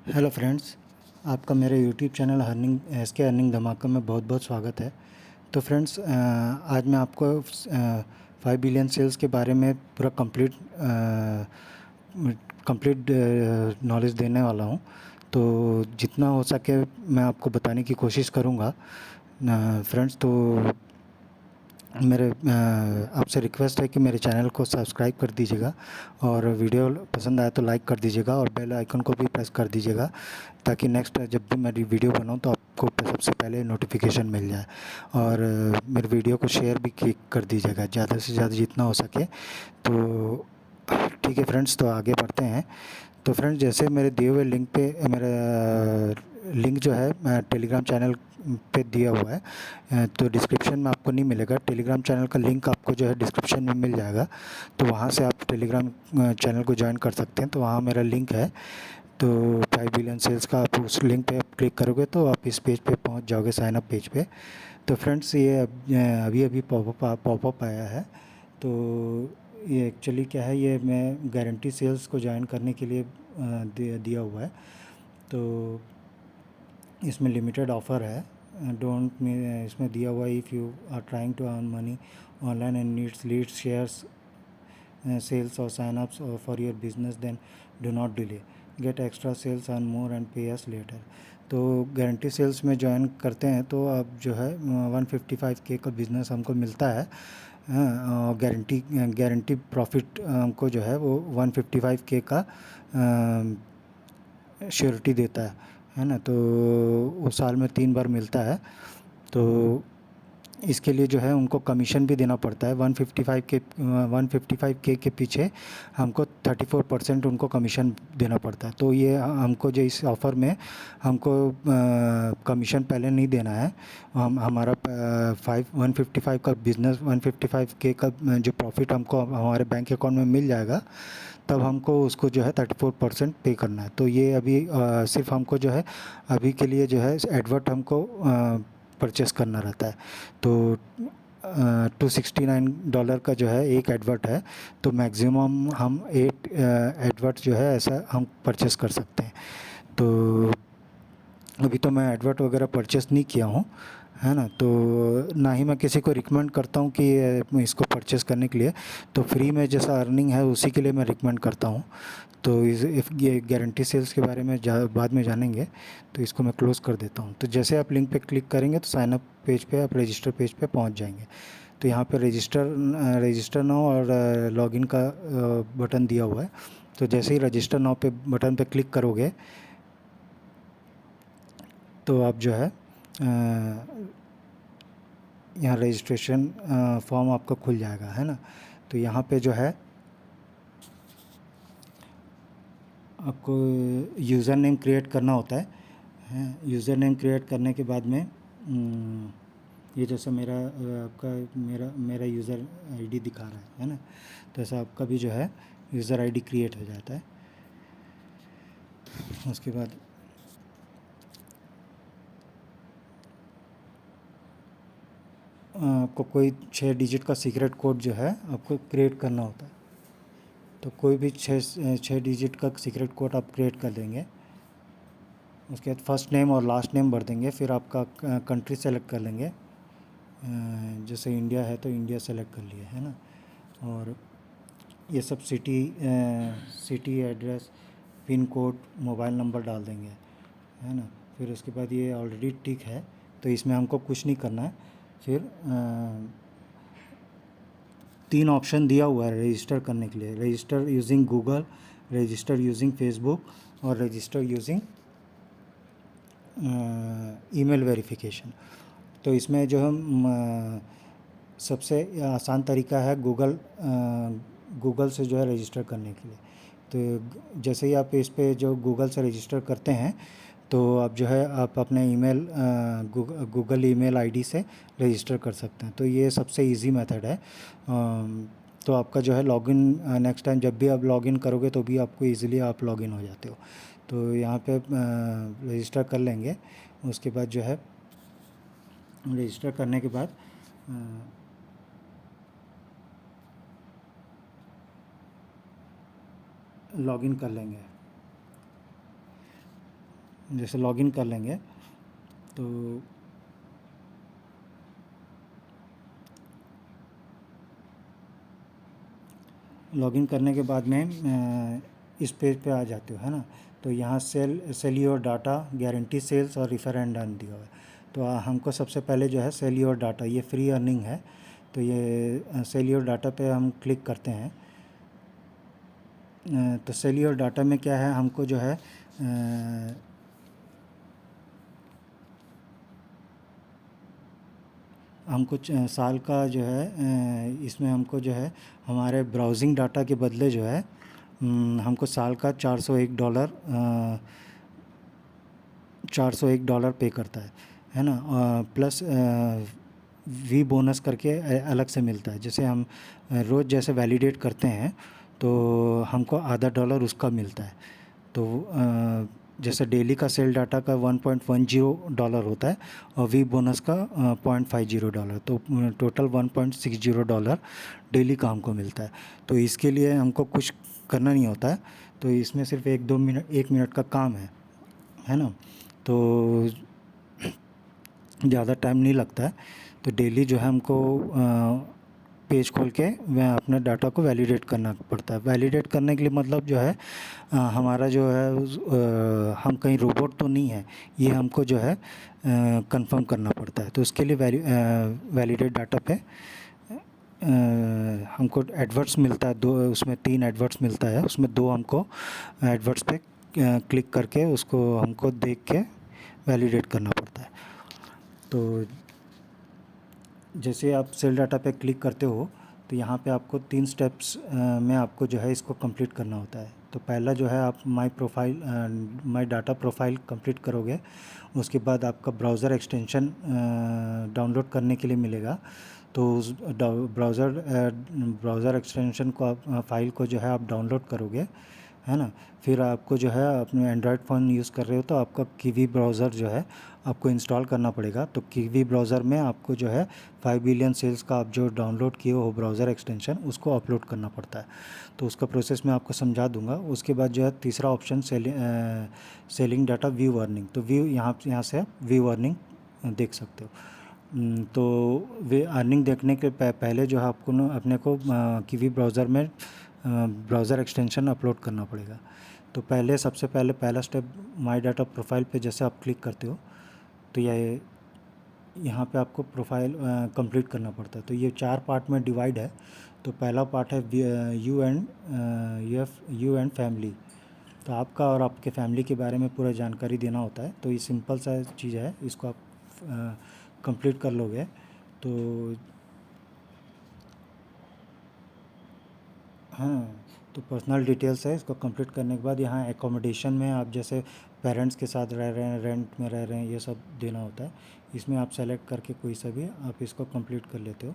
Hello friends, आपका मेरे YouTube channel earning धमाका में बहुत बहुत स्वागत है। तो फ्रेंड्स, आज मैं आपको 5 बिलियन सेल्स के बारे में पूरा कंप्लीट नॉलेज देने वाला हूँ। तो जितना हो सके मैं आपको बताने की कोशिश करूँगा। फ्रेंड्स, तो मेरे आपसे रिक्वेस्ट है कि मेरे चैनल को सब्सक्राइब कर दीजिएगा और वीडियो पसंद आए तो लाइक कर दीजिएगा और बेल आइकन को भी प्रेस कर दीजिएगा, ताकि नेक्स्ट जब भी मैं वीडियो बनाऊं तो आपको सबसे पहले नोटिफिकेशन मिल जाए। और मेरे वीडियो को शेयर भी कर दीजिएगा ज़्यादा से ज़्यादा जितना हो सके। तो ठीक है फ्रेंड्स, तो आगे बढ़ते हैं। तो फ्रेंड्स, जैसे मेरे दिए हुए लिंक पे मेरा लिंक जो है टेलीग्राम चैनल पे दिया हुआ है, तो डिस्क्रिप्शन में आपको नहीं मिलेगा। टेलीग्राम चैनल का लिंक आपको जो है डिस्क्रिप्शन में मिल जाएगा, तो वहाँ से आप टेलीग्राम चैनल को ज्वाइन कर सकते हैं। तो वहाँ मेरा लिंक है, तो 5 बिलियन सेल्स का आप उस लिंक पे आप क्लिक करोगे तो आप इस पेज पे पहुँच जाओगे, साइन अप पेज पे। तो फ्रेंड्स, ये अभी अभी पॉपअप आया है। तो ये एक्चुअली क्या है, ये मैं गारंटी सेल्स को ज्वाइन करने के लिए दिया हुआ है। तो इसमें लिमिटेड ऑफ़र है। डोंट में इसमें दिया हुआ है, if you are trying to earn money online and needs leads shares sales or sign-ups or for your business, then do not delay. Get extra sales, earn more and pay us later. तो guarantee sales में join करते हैं तो अब जो है 155K का business हमको मिलता है। और गारंटी प्रॉफिट हमको जो है वो 155K का श्योरिटी देता है ना। तो वो साल में 3 बार मिलता है। तो इसके लिए जो है उनको कमीशन भी देना पड़ता है। 155K के पीछे हमको 34% उनको कमीशन देना पड़ता है। तो ये हमको जो इस ऑफ़र में हमको कमीशन पहले नहीं देना है। हमारा 155 का बिज़नेस 155K का जो प्रॉफिट हमको हमारे बैंक अकाउंट में मिल जाएगा, तब हमको उसको जो है 34% पे करना है। तो ये अभी सिर्फ हमको जो है अभी के लिए जो है एडवर्ट हमको परचेस करना रहता है। तो $269 का जो है एक एडवर्ट है। तो मैक्सिमम हम 8 एडवर्ट जो है ऐसा हम परचेस कर सकते हैं। तो अभी तो मैं एडवर्ट वगैरह परचेस नहीं किया हूँ, है ना। तो ना ही मैं किसी को रिकमेंड करता हूँ कि इसको परचेस करने के लिए। तो फ्री में जैसा अर्निंग है उसी के लिए मैं रिकमेंड करता हूँ। तो ये गारंटी सेल्स के बारे में बाद में जानेंगे। तो इसको मैं क्लोज़ कर देता हूँ। तो जैसे आप लिंक पे क्लिक करेंगे तो साइन अप पेज पे आप रजिस्टर पेज पे पहुँच जाएंगे। तो यहाँ पे रजिस्टर नाउ और लॉगिन का बटन दिया हुआ है। तो जैसे ही रजिस्टर नाउ पे बटन पे क्लिक करोगे तो आप जो है यहाँ रजिस्ट्रेशन फॉर्म आपका खुल जाएगा, है ना। तो यहाँ पे जो है आपको यूज़र नेम क्रिएट करना होता है। यूज़र नेम क्रिएट करने के बाद में ये जैसा मेरा आपका मेरा यूज़र आईडी दिखा रहा है ना। तो ऐसा आपका भी जो है यूज़र आईडी क्रिएट हो जाता है। उसके बाद आपको कोई 6 डिजिट का सीक्रेट कोड जो है आपको क्रिएट करना होता है। तो कोई भी 6 डिजिट का सीक्रेट कोड आप क्रिएट कर देंगे। उसके बाद फर्स्ट नेम और लास्ट नेम भर देंगे। फिर आपका कंट्री सेलेक्ट कर लेंगे। जैसे इंडिया है तो इंडिया सेलेक्ट कर लिया, है ना। और ये सब city address, pin code, mobile number डाल देंगे, है ना। फिर उसके बाद ये ऑलरेडी टिक है तो इसमें हमको कुछ नहीं करना है। फिर 3 ऑप्शन दिया हुआ है रजिस्टर करने के लिए: register using Google, register using Facebook और रजिस्टर यूजिंग ईमेल वेरिफिकेशन। तो इसमें जो हम सबसे आसान तरीका है गूगल से जो है रजिस्टर करने के लिए। तो जैसे ही आप इस पे जो गूगल से रजिस्टर करते हैं तो आप जो है आप अपने ईमेल गूगल ईमेल आईडी से रजिस्टर कर सकते हैं। तो ये सबसे इजी मेथड है। तो आपका जो है लॉगिन नेक्स्ट टाइम जब भी आप लॉगिन करोगे तो भी आपको इजीली आप लॉगिन हो जाते हो। तो यहाँ पे रजिस्टर कर लेंगे। उसके बाद जो है रजिस्टर करने के बाद लॉगिन कर लेंगे। जैसे लॉगिन कर लेंगे तो लॉगिन करने के बाद में इस पेज पे आ जाते हो, है ना। तो यहाँ sell your data, guarantee sales और रेफर एंड अर्न दिया हुआ है। तो हमको सबसे पहले जो है सेल योर डाटा, ये फ्री अर्निंग है, तो ये सेल योर डाटा पे हम क्लिक करते हैं। तो सेल योर डाटा में क्या है, हमको जो है हमको साल का जो है इसमें हमको जो है हमारे ब्राउजिंग डाटा के बदले जो है हमको साल का $401 $401 पे करता है ना। प्लस वी बोनस करके अलग से मिलता है। जैसे हम रोज़ जैसे वैलिडेट करते हैं तो हमको आधा डॉलर उसका मिलता है। तो जैसे डेली का सेल डाटा का $1.10 होता है और वी बोनस का $0.50, तो टोटल $1.60 डेली का हमको मिलता है। तो इसके लिए हमको कुछ करना नहीं होता है, तो इसमें सिर्फ 1 मिनट का काम है ना। तो ज़्यादा टाइम नहीं लगता है। तो डेली जो है हमको पेज खोल के वह अपने डाटा को वैलिडेट करना पड़ता है। वैलिडेट करने के लिए मतलब जो है हमारा जो है हम कहीं रोबोट तो नहीं है, ये हमको जो है कंफर्म करना पड़ता है। तो उसके लिए वैलिडेट डाटा पे हमको एडवर्ट्स मिलता है, 2 उसमें 3 एडवर्ट्स मिलता है, उसमें 2 हमको एडवर्ट्स पे क्लिक करके उसको हमको देख के वैलिडेट करना पड़ता है। तो जैसे आप सेल डाटा पे क्लिक करते हो तो यहाँ पे आपको 3 स्टेप्स में आपको जो है इसको कंप्लीट करना होता है। तो पहला जो है आप माई डाटा प्रोफाइल कंप्लीट करोगे, उसके बाद आपका ब्राउज़र एक्सटेंशन डाउनलोड करने के लिए मिलेगा। तो उस ब्राउज़र एक्सटेंशन को आप फाइल को जो है आप डाउनलोड करोगे, है ना। फिर आपको जो है अपने एंड्रॉयड फ़ोन यूज़ कर रहे हो तो आपका कीवी ब्राउज़र जो है आपको इंस्टॉल करना पड़ेगा। तो कीवी ब्राउज़र में आपको जो है 5 बिलियन सेल्स का आप जो डाउनलोड किए हो ब्राउज़र एक्सटेंशन, उसको अपलोड करना पड़ता है। तो उसका प्रोसेस मैं आपको समझा दूंगा। उसके बाद जो है तीसरा option selling data view earning. तो व्यू यहाँ से व्यू अर्निंग देख सकते हो। तो वे अर्निंग देखने के पहले जो है आपको ना अपने को कीवी ब्राउज़र में ब्राउज़र एक्सटेंशन अपलोड करना पड़ेगा। तो सबसे पहले पहला स्टेप माई डाटा प्रोफाइल पे जैसे आप क्लिक करते हो तो ये यहाँ पे आपको प्रोफाइल कंप्लीट करना पड़ता है। तो ये 4 पार्ट में डिवाइड है। तो पहला पार्ट है यू एंड फैमिली। तो आपका और आपके फैमिली के बारे में पूरा जानकारी देना होता है। तो ये सिंपल सा चीज़ है, इसको आप कंप्लीट कर लोगे तो हाँ। तो पर्सनल डिटेल्स है, इसको कंप्लीट करने के बाद यहाँ एकोमोडेशन में आप जैसे पेरेंट्स के साथ रह रहे हैं, रेंट में रह रहे हैं, ये सब देना होता है। इसमें आप सेलेक्ट करके कोई सा भी आप इसको कंप्लीट कर लेते हो।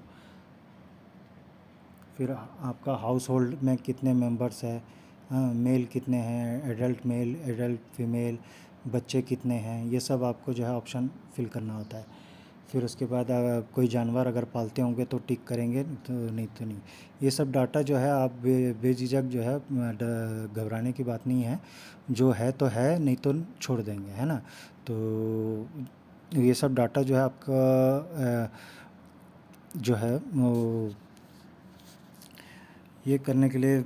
फिर आपका हाउस होल्ड में कितने मेंबर्स है, हाँ, मेल कितने हैं, एडल्ट मेल, एडल्ट फीमेल, बच्चे कितने हैं, ये सब आपको जो है ऑप्शन फिल करना होता है। फिर उसके बाद कोई जानवर अगर पालते होंगे तो टिक करेंगे, तो नहीं। ये सब डाटा जो है आप बेझिझक जो है घबराने की बात नहीं है, जो है तो है, नहीं तो छोड़ देंगे, है ना। तो ये सब डाटा जो है आपका जो है वो ये करने के लिए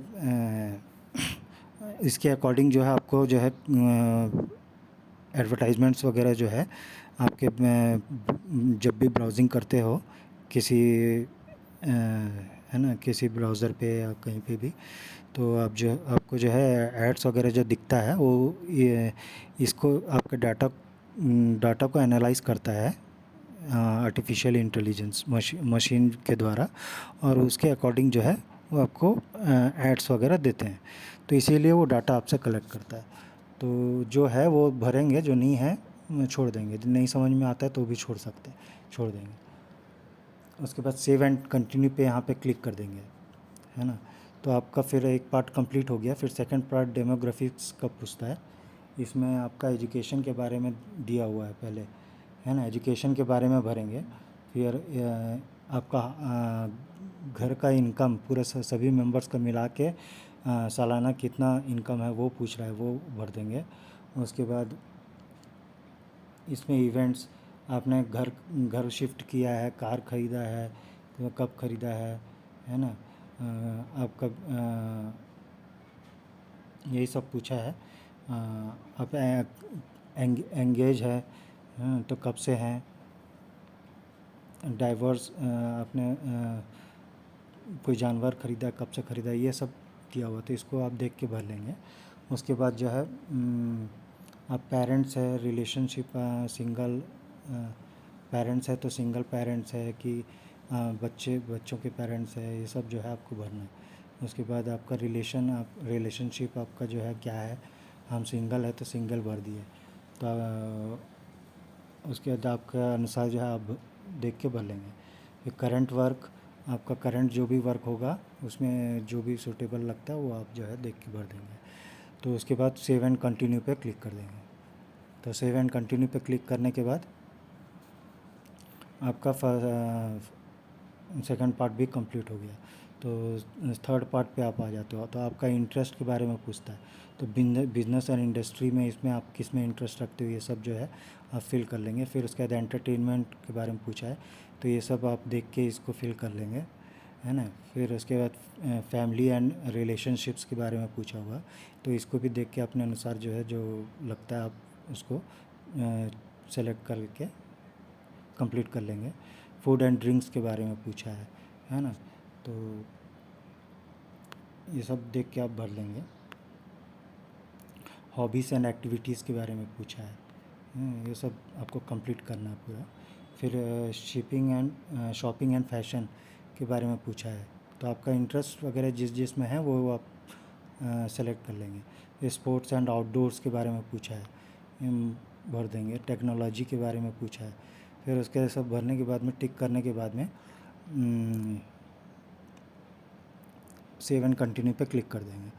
इसके अकॉर्डिंग जो है आपको जो है एडवर्टाइजमेंट्स वगैरह जो है आपके जब भी ब्राउजिंग करते हो किसी है ना, किसी ब्राउज़र पे या कहीं पे भी, तो आपको जो है एड्स वगैरह जो दिखता है वो ये इसको आपके डाटा को एनालाइज करता है आर्टिफिशियल इंटेलिजेंस मशीन के द्वारा, और उसके अकॉर्डिंग जो है वो आपको एड्स वगैरह देते हैं। तो इसीलिए वो डाटा आपसे कलेक्ट करता है। तो जो है वो भरेंगे, जो नहीं है छोड़ देंगे, नहीं समझ में आता है तो भी छोड़ देंगे। उसके बाद सेव एंड कंटिन्यू पे यहाँ पे क्लिक कर देंगे, है ना। तो आपका फिर एक पार्ट कंप्लीट हो गया। फिर सेकंड पार्ट डेमोग्राफिक्स का पूछता है। इसमें आपका एजुकेशन के बारे में दिया हुआ है पहले, है ना, एजुकेशन के बारे में भरेंगे। फिर आपका घर का इनकम पूरे सभी मेंबर्स का मिला के सालाना कितना इनकम है वो पूछ रहा है, वो भर देंगे। उसके बाद इसमें इवेंट्स, आपने घर घर शिफ्ट किया है, कार ख़रीदा है तो कब ख़रीदा है ना, आप कब यही सब पूछा है। आप एंगेज है, तो कब से हैं। डाइवर्स, आपने कोई जानवर ख़रीदा, कब से ख़रीदा, ये सब किया हुआ, तो इसको आप देख के भर लेंगे। उसके बाद जो है आप पेरेंट्स है, रिलेशनशिप, सिंगल पेरेंट्स है तो सिंगल पेरेंट्स है कि बच्चों के पेरेंट्स है, ये सब जो है आपको भरना है। उसके बाद आपका रिलेशनशिप आपका जो है क्या है, हम सिंगल है तो सिंगल भर दिए। तो उसके बाद आपका अनुसार जो है आप देख के भर लेंगे। फिर करंट वर्क, आपका करंट जो भी वर्क होगा उसमें जो भी सूटेबल लगता है वो आप जो है देख के भर देंगे। तो उसके बाद सेव एंड कंटिन्यू पे क्लिक कर देंगे। तो सेव एंड कंटिन्यू पे क्लिक करने के बाद आपका सेकंड पार्ट भी कंप्लीट हो गया। तो थर्ड पार्ट पे आप आ जाते हो, तो आपका इंटरेस्ट के बारे में पूछता है। तो बिजनेस एंड इंडस्ट्री में इसमें आप किस में इंटरेस्ट रखते हो, ये सब जो है आप फिल कर लेंगे। फिर उसके बाद एंटरटेनमेंट के बारे में पूछा है, तो ये सब आप देख के इसको फिल कर लेंगे, है ना। फिर उसके बाद फैमिली एंड रिलेशनशिप्स के बारे में पूछा हुआ, तो इसको भी देख के अपने अनुसार जो है जो लगता है आप उसको सेलेक्ट करके कंप्लीट कर लेंगे। फूड एंड ड्रिंक्स के बारे में पूछा है ना, तो ये सब देख के आप भर लेंगे। हॉबीज़ एंड एक्टिविटीज़ के बारे में पूछा है, ये सब आपको कंप्लीट करना है पूरा। फिर शॉपिंग एंड फैशन के बारे में पूछा है, तो आपका इंटरेस्ट वगैरह जिस में है वो आप सेलेक्ट कर लेंगे। स्पोर्ट्स एंड आउटडोर्स के बारे में पूछा है, भर देंगे। टेक्नोलॉजी के बारे में पूछा है। फिर उसके सब भरने के बाद में, टिक करने के बाद में सेव एंड कंटिन्यू पे क्लिक कर देंगे।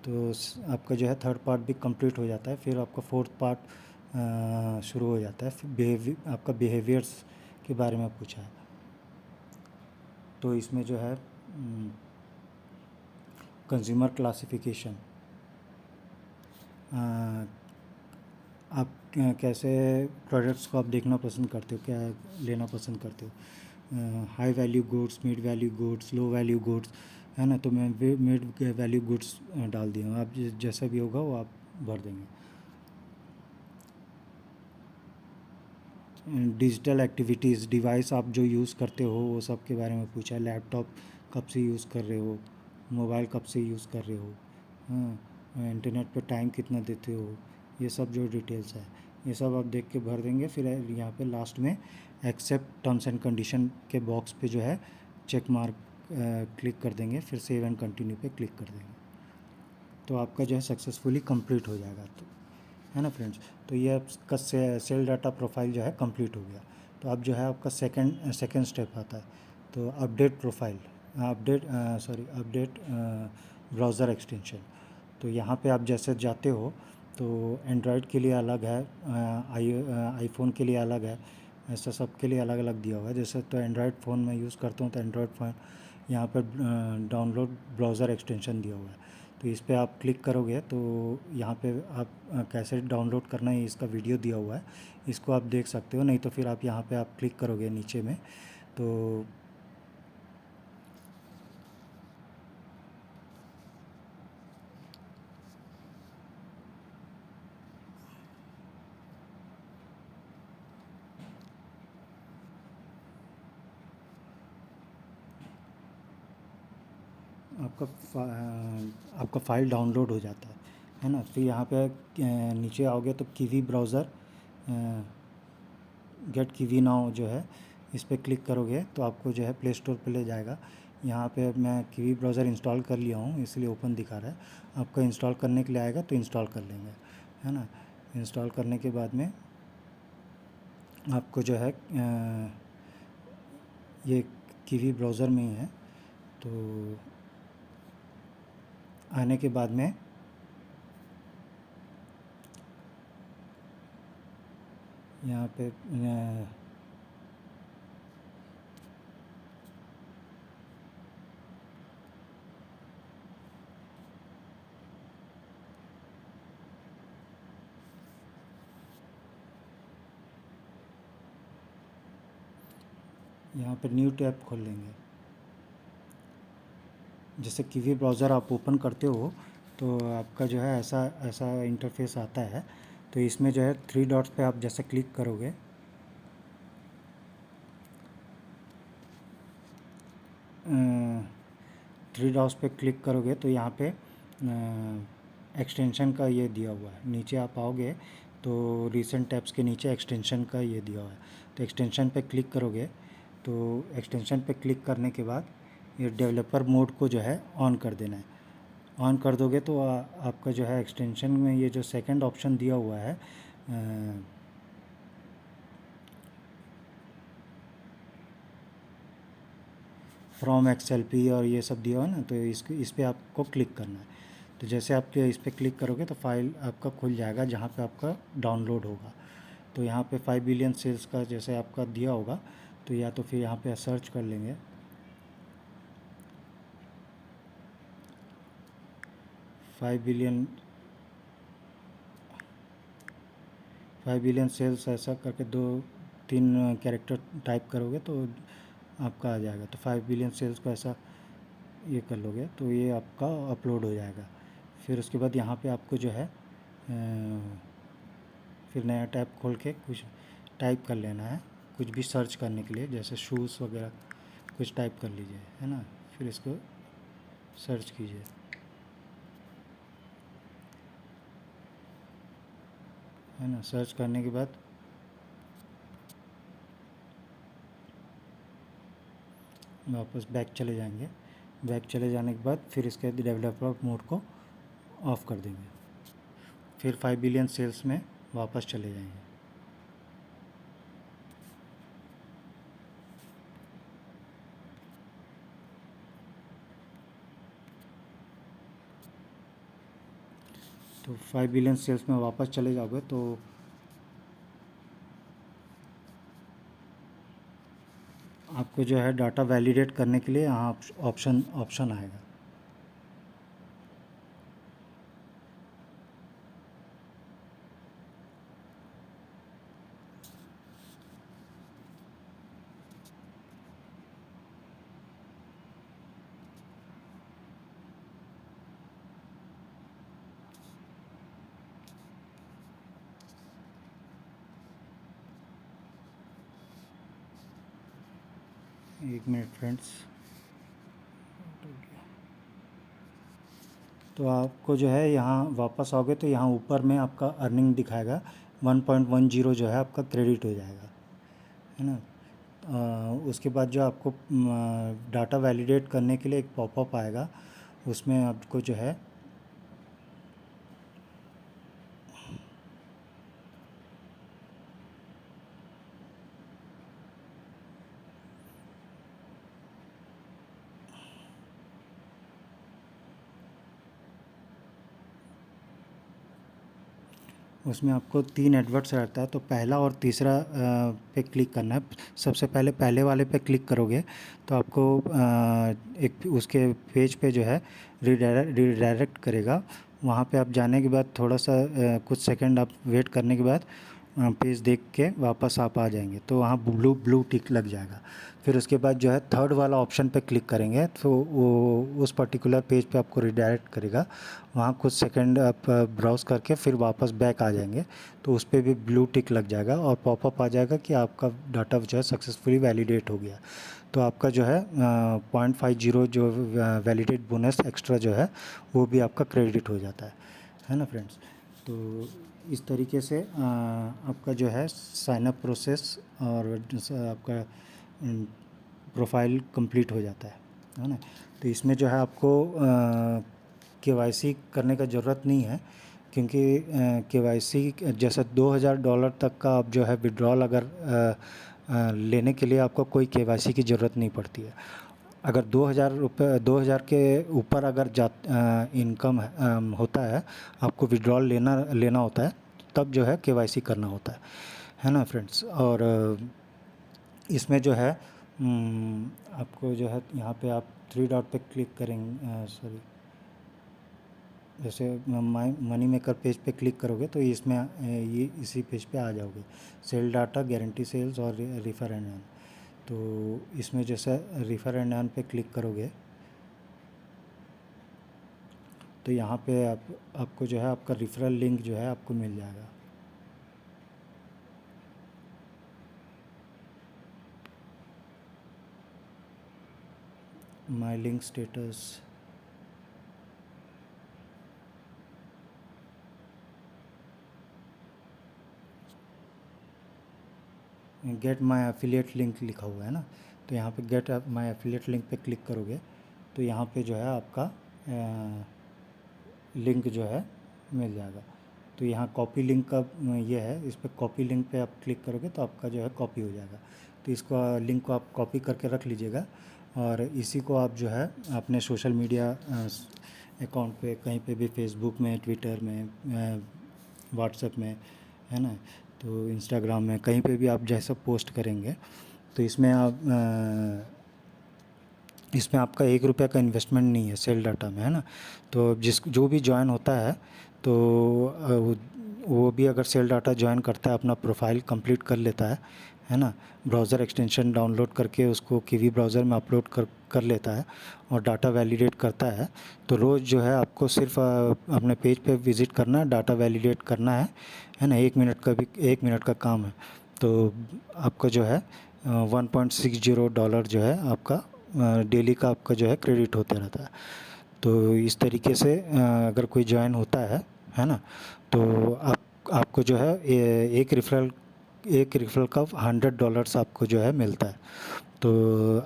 तो आपका जो है थर्ड पार्ट भी कंप्लीट हो जाता है। फिर आपका फोर्थ पार्ट शुरू हो जाता है। फिर आपका बिहेवियर्स के बारे में पूछा है, तो इसमें जो है कंज्यूमर क्लासिफिकेशन, आप कैसे प्रोडक्ट्स को आप देखना पसंद करते हो, क्या लेना पसंद करते हो। High value goods, mid value goods, low value goods, है ना। तो मैं मिड वैल्यू गुड्स डाल दिया हूँ, आप जैसा भी होगा वो आप भर देंगे। डिजिटल एक्टिविटीज़, डिवाइस आप जो यूज़ करते हो वो सब के बारे में पूछा है। लैपटॉप कब से यूज़ कर रहे हो, मोबाइल कब से यूज़ कर रहे हो, हाँ, इंटरनेट पे टाइम कितना देते हो, ये सब जो डिटेल्स है ये सब आप देख के भर देंगे। फिर यहाँ पे लास्ट में एक्सेप्ट टर्म्स एंड कंडीशन के बॉक्स पे जो है चेक मार्क क्लिक कर देंगे। फिर सेव एंड कंटिन्यू पे क्लिक कर देंगे, तो आपका जो है सक्सेसफुली कंप्लीट हो जाएगा। तो है ना फ्रेंड्स, तो ये आपका सेल डाटा प्रोफाइल जो है कंप्लीट हो गया। तो अब जो है आपका सेकंड स्टेप आता है, तो update profile, update browser extension. तो यहाँ पे आप जैसे जाते हो तो एंड्रॉयड के लिए अलग है, आईफोन के लिए अलग है, ऐसा सब के लिए अलग अलग दिया हुआ है। जैसे तो एंड्रॉयड फ़ोन में यूज़ करता हूँ तो एंड्रॉयड फ़ोन यहाँ पर डाउनलोड ब्राउज़र एक्सटेंशन दिया हुआ है। तो इस पे आप क्लिक करोगे तो यहाँ पे आप कैसे डाउनलोड करना है इसका वीडियो दिया हुआ है, इसको आप देख सकते हो। नहीं तो फिर आप यहाँ पे आप क्लिक करोगे नीचे में, तो आपका फ़ाइल डाउनलोड हो जाता है ना। फिर यहाँ पे नीचे आओगे तो Kiwi browser, get Kiwi now जो है इस पर क्लिक करोगे तो आपको जो है प्ले स्टोर पे ले जाएगा। यहाँ पे मैं कीवी ब्राउज़र इंस्टॉल कर लिया हूँ इसलिए ओपन दिखा रहा है। आपको इंस्टॉल करने के लिए आएगा तो इंस्टॉल कर लेंगे, है ना। इंस्टॉल करने के बाद में आपको जो है ये कीवी ब्राउज़र में ही है। तो आने के बाद में यहाँ पे यहाँ पे न्यू टैब खोल लेंगे। जैसे कीवी ब्राउज़र आप ओपन करते हो तो आपका जो है ऐसा ऐसा इंटरफेस आता है। तो इसमें जो है थ्री डॉट्स पे आप जैसे क्लिक करोगे, थ्री डॉट्स पे क्लिक करोगे तो यहाँ पे एक्सटेंशन का ये दिया हुआ है। नीचे आप आओगे तो रिसेंट टैब्स के नीचे एक्सटेंशन का ये दिया हुआ है। तो एक्सटेंशन पे क्लिक करोगे तो एक्सटेंशन पे क्लिक करने के बाद ये डेवलपर मोड को जो है ऑन कर देना है। ऑन कर दोगे तो आपका जो है एक्सटेंशन में ये जो सेकंड ऑप्शन दिया हुआ है फ्रॉम XLP और ये सब दिया हुआ है ना, तो इस पे आपको क्लिक करना है। तो जैसे आप इस पर क्लिक करोगे तो फाइल आपका खुल जाएगा जहाँ पे आपका डाउनलोड होगा। तो यहाँ पे 5 बिलियन सेल्स का जैसे आपका दिया होगा तो या तो फिर यहाँ पे सर्च कर लेंगे 5 बिलियन सेल्स, ऐसा करके 2-3 कैरेक्टर टाइप करोगे तो आपका आ जाएगा। तो 5 बिलियन सेल्स को ऐसा ये कर लोगे तो ये आपका अपलोड हो जाएगा। फिर उसके बाद यहाँ पे आपको जो है फिर नया टैब खोल के कुछ टाइप कर लेना है, कुछ भी सर्च करने के लिए, जैसे शूज़ वगैरह कुछ टाइप कर लीजिए, है ना। फिर इसको सर्च कीजिए। है ना, सर्च करने के बाद वापस बैक चले जाएंगे। बैक चले जाने के बाद फिर इसके डेवलपर मोड को ऑफ़ कर देंगे। फिर 5 बिलियन सेल्स में वापस चले जाएंगे। तो 5 बिलियन सेल्स में वापस चले जाओगे तो आपको जो है डाटा वैलिडेट करने के लिए यहाँ ऑप्शन आएगा। एक मिनट फ्रेंड्स। तो आपको जो है यहाँ वापस आओगे तो यहाँ ऊपर में आपका अर्निंग दिखाएगा 1.10 जो है आपका क्रेडिट हो जाएगा, है ना। उसके बाद जो आपको डाटा वैलिडेट करने के लिए एक पॉपअप आएगा, उसमें आपको जो है उसमें आपको 3 एडवर्ड्स रहता है। तो पहला और तीसरा पे क्लिक करना है। सबसे पहले पहले वाले पे क्लिक करोगे तो आपको एक उसके पेज पे जो है रिडायरेक्ट करेगा। वहाँ पे आप जाने के बाद थोड़ा सा कुछ सेकंड आप वेट करने के बाद पेज देख के वापस आप आ जाएंगे तो वहाँ ब्लू टिक लग जाएगा। फिर उसके बाद जो है थर्ड वाला ऑप्शन पे क्लिक करेंगे तो वो उस पर्टिकुलर पेज पे आपको रिडायरेक्ट करेगा। वहाँ कुछ सेकंड आप ब्राउज़ करके फिर वापस बैक आ जाएंगे तो उस पर भी ब्लू टिक लग जाएगा और पॉपअप आ जाएगा कि आपका डाटा जो है सक्सेसफुली वैलिडेट हो गया। तो आपका जो है 0.50 जो वैलिडेट बोनस एक्स्ट्रा जो है वो भी आपका क्रेडिट हो जाता है ना फ्रेंड्स। तो इस तरीके से आपका जो है साइनअप प्रोसेस और आपका प्रोफाइल कंप्लीट हो जाता है ना। तो इसमें जो है आपको KYC करने का ज़रूरत नहीं है, क्योंकि KYC जैसा $2000 तक का आप जो है विड्रॉल अगर लेने के लिए आपको कोई KYC की ज़रूरत नहीं पड़ती है। अगर 2000 के ऊपर अगर इनकम होता है, आपको विड्रॉल लेना होता है, तब जो है KYC करना होता है ना फ्रेंड्स। और इसमें जो है आपको जो है यहाँ पे आप 3 डॉट पे क्लिक करेंगे, सॉरी, जैसे मनी मेकर पेज पे क्लिक करोगे तो इसमें ये इसी पेज पे आ जाओगे, सेल डाटा, गारंटी सेल्स और रेफर एंड अर्न। तो इसमें जैसे रेफर एंड अर्न पे क्लिक करोगे तो यहाँ पे आपको जो है आपका रेफरल लिंक जो है आपको मिल जाएगा। माई link status, get my affiliate link लिखा हुआ है ना, तो यहाँ पे गेट माई एफिलिएट लिंक पे क्लिक करोगे तो यहाँ पे जो है आपका लिंक जो है मिल जाएगा। तो यहाँ कॉपी लिंक का ये है, इस पर कॉपी लिंक पे आप क्लिक करोगे तो आपका जो है कॉपी हो जाएगा। तो इसको लिंक को आप कॉपी करके रख लीजिएगा और इसी को आप जो है अपने सोशल मीडिया अकाउंट पे कहीं पे भी, फेसबुक में, ट्विटर में, व्हाट्सएप में, है ना, तो इंस्टाग्राम में, कहीं पे भी आप जैसा पोस्ट करेंगे तो इसमें आपका 1 रुपये का इन्वेस्टमेंट नहीं है सेल डाटा में, है ना। तो जो भी ज्वाइन होता है तो वो भी अगर सेल डाटा ज्वाइन करता है, अपना प्रोफाइल कंप्लीट कर लेता है ना, ब्राउज़र एक्सटेंशन डाउनलोड करके उसको कीवी ब्राउज़र में अपलोड कर लेता है और डाटा वैलिडेट करता है, तो रोज़ जो है आपको सिर्फ अपने पेज पे विज़िट करना है, डाटा वैलिडेट करना है ना। 1 मिनट का काम है। तो आपका जो है $1.60 जो है आपका डेली का आपका जो है क्रेडिट होते रहता है। तो इस तरीके से अगर कोई ज्वाइन होता है ना, तो आपको जो है एक रेफरल का $100 आपको जो है मिलता है। तो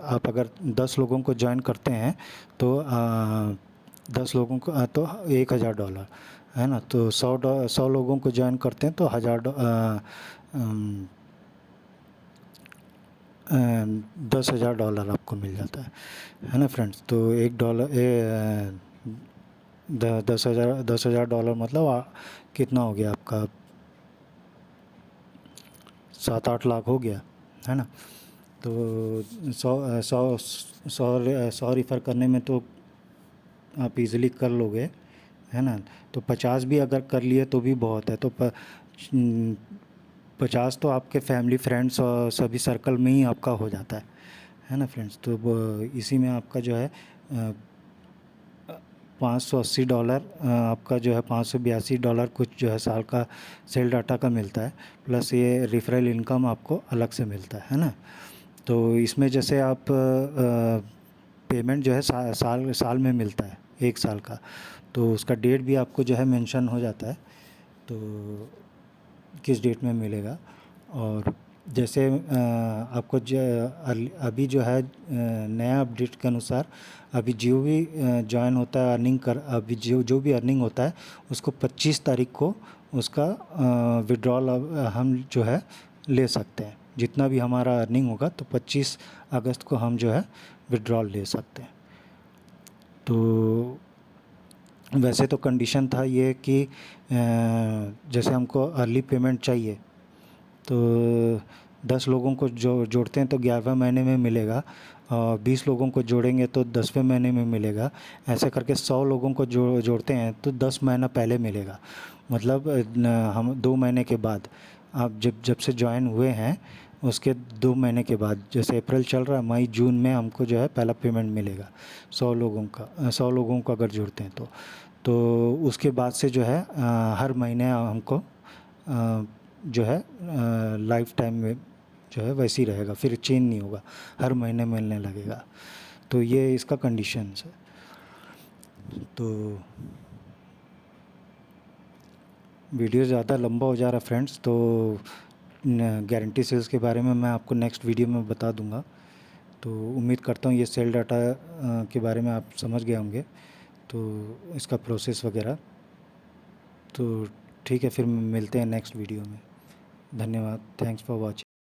आप अगर 10 लोगों को ज्वाइन करते हैं तो 10 लोगों को तो $1000, है ना। तो 100 लोगों को ज्वाइन करते हैं तो $10,000 आपको मिल जाता है ना फ्रेंड्स। तो $10,000 मतलब कितना हो गया आपका, 7-8 लाख हो गया, है ना। तो 100 रेफ़र करने में तो आप इजीली कर लोगे, है ना। तो 50 भी अगर कर लिए तो भी बहुत है। तो 50 तो आपके फैमिली, फ्रेंड्स और सभी सर्कल में ही आपका हो जाता है ना फ्रेंड्स। तो इसी में आपका जो है $580 आपका जो है $582 कुछ जो है साल का सेल डाटा का मिलता है, प्लस ये रेफरल इनकम आपको अलग से मिलता है ना। तो इसमें जैसे आप पेमेंट जो है साल में मिलता है, 1 साल का, तो उसका डेट भी आपको जो है मेंशन हो जाता है, तो किस डेट में मिलेगा। और जैसे आपको अभी जो है नया अपडेट के अनुसार अभी जो भी ज्वाइन होता है अभी जो भी अर्निंग होता है उसको 25 तारीख को उसका विड्रॉल हम जो है ले सकते हैं। जितना भी हमारा अर्निंग होगा तो 25 अगस्त को हम जो है विड्रॉल ले सकते हैं। तो वैसे तो कंडीशन था ये कि जैसे हमको अर्ली पेमेंट चाहिए तो 10 लोगों को जोड़ते हैं तो 11वें महीने में मिलेगा, और 20 लोगों को जोड़ेंगे तो 10वें महीने में मिलेगा। ऐसे करके 100 लोगों को जोड़ते हैं तो 10 महीना पहले मिलेगा। मतलब हम 2 महीने के बाद, आप जब से ज्वाइन हुए हैं उसके 2 महीने के बाद, जैसे अप्रैल चल रहा है, मई जून में हमको जो है पहला पेमेंट मिलेगा 100 लोगों को अगर जोड़ते हैं तो उसके बाद से जो है हर महीने हमको जो है लाइफ टाइम में जो है वैसे ही रहेगा, फिर चेंज नहीं होगा, हर महीने मिलने लगेगा। तो ये इसका कंडीशंस है। तो वीडियो ज़्यादा लंबा हो जा रहा है फ्रेंड्स, तो गारंटी सेल्स के बारे में मैं आपको नेक्स्ट वीडियो में बता दूंगा। तो उम्मीद करता हूँ ये सेल डाटा के बारे में आप समझ गए होंगे, तो इसका प्रोसेस वगैरह। तो ठीक है, फिर मिलते हैं नेक्स्ट वीडियो में। धन्यवाद, थैंक्स फॉर वॉचिंग।